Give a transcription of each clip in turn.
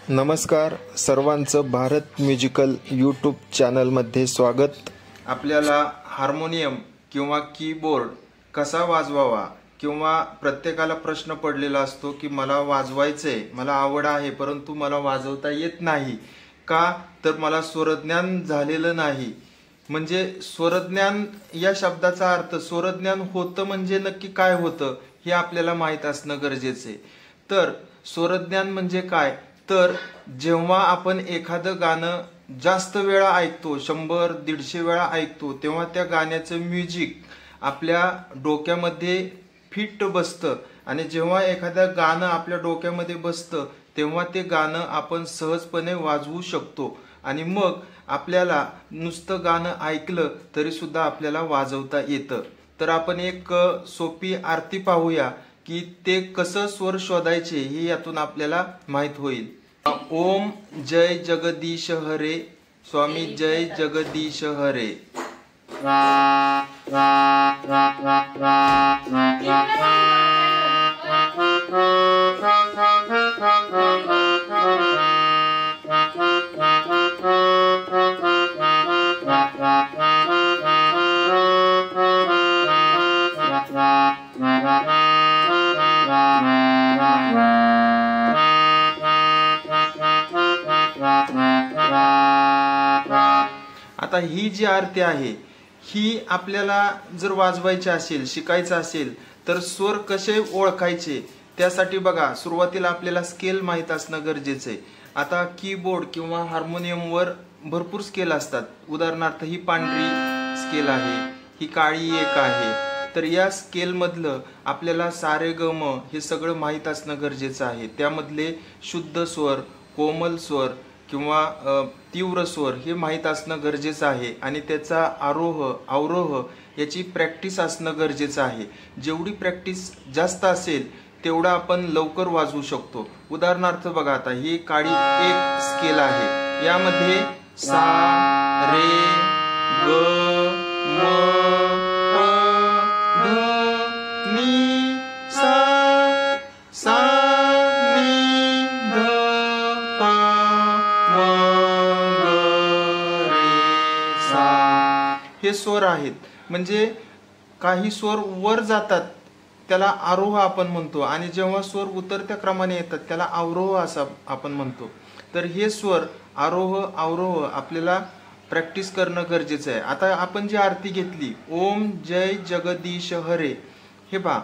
नमस्कार सर्वांचं Bharat musical YouTube चॅनलमध्ये स्वागत। आपल्याला हार्मोनियम किंवा कीबोर्ड कसा वाजवावा किंवा प्रत्येकाला प्रश्न पडलेला असतो की मला वाजवायचंय, मला आवड आहे परंतु मला वाजवता येत नाही का, तर मला स्वरज्ञान झालेलं नाही। म्हणजे स्वरज्ञान या शब्दाचा अर्थ स्वरज्ञान होतं म्हणजे नक्की काय होतं हे आपल्याला माहित असणं गरजेचं आहे। तर स्वरज्ञान म्हणजे काय, तर जेव्हा आपण एखादं गाणं जास्त वेळा ऐकतो, 100-150 वेळा ऐकतो, तेव्हा त्या गाण्याचं म्युझिक आपल्या डोक्यामध्ये फिट बसतं आणि जेव्हा एखादं गाणं आपल्या डोक्यामध्ये बसतं तेव्हा ते गाणं आपण सहजपणे वाजवू शकतो आणि मग आपल्याला नुसतं गाणं ऐकलं तरी सुद्धा आपल्याला वाजवता येतं। तर आपण एक सोपी आरती पाहूया की ते कसं स्वर शोधायचे हे यातून आपल्याला माहित होईल। ओम जय जगदीश हरे, स्वामी जय जगदीश हरे। आता ही जी आरती आहे ही आपल्याला जर वाजवायची असेल, शिकायचं असेल तर स्वर कसे ओळखायचे त्यासाठी बघा सुरुवातीला आपल्याला स्केल माहित असणं गरजेचं आहे। आता कीबोर्ड किंवा हार्मोनियमवर भरपूर स्केल असतात। उदाहरणार्थ ही पांढरी स्केल आहे, ही काळी एक आहे। तर या स्केल मधलं आपल्याला सारे ग म हे सगळं माहित असणं गरजेचं आहे। त्यामधले शुद्ध स्वर, कोमल स्वर किंवा तीव्र स्वर हे माहित असणं गरजेचं आहे आणि त्याचा आरोह अवरोह याची प्रॅक्टिस असणं गरजेचं आहे। जेवढी प्रॅक्टिस जास्त असेल तेवढा आपण लवकर वाजवू शकतो। उदाहरणार्थ बघा, आता ही काळी एक स्केल आहे, यामध्ये सा रे ग म प ध नी सा, सा नी ध प म ग रे सा हे स्वर आहेत। म्हणजे काही स्वर वर जातात त्याला आरोह आपण म्हणतो आणि जेव्हा स्वर उतरत्या क्रमाने येतात त्याला अवरोह असं आपण म्हणतो। तर हे स्वर आरोह अवरोह आपल्याला प्रॅक्टिस करणं गरजेचं आहे। आता आपण जी आरती घेतली ओम जय जगदीश हरे, हे पहा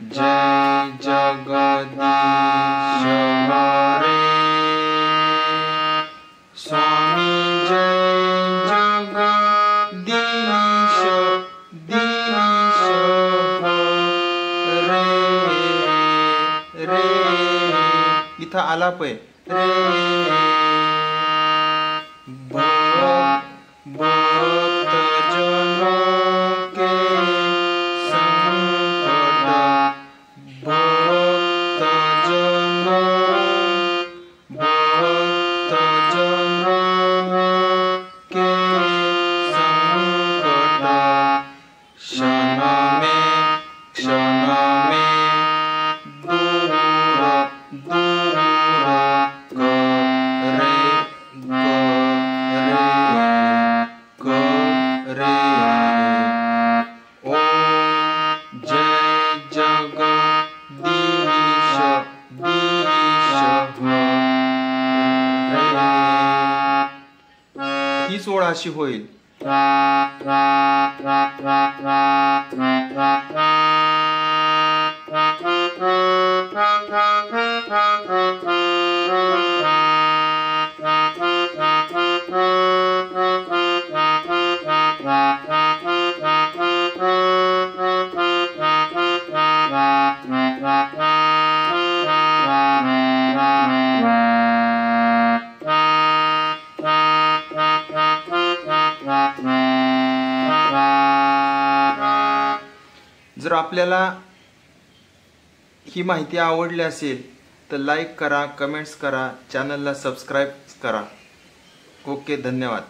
जय जगदीश हरे, स्वामी जय जगदीश दीश हरे रे, इथं आलाप आहे रे, भक्त जनों के संकट, भक्त जनों के संकट, क्षण में दूर दूर करे। ओम जय जगदीश दीश हरे, ही सोळ अशी होईल। जर आपल्याला ही माहिती आवडली असेल तर लाईक करा, कमेंट्स करा, चॅनलला सबस्क्राईब करा। ओके, धन्यवाद।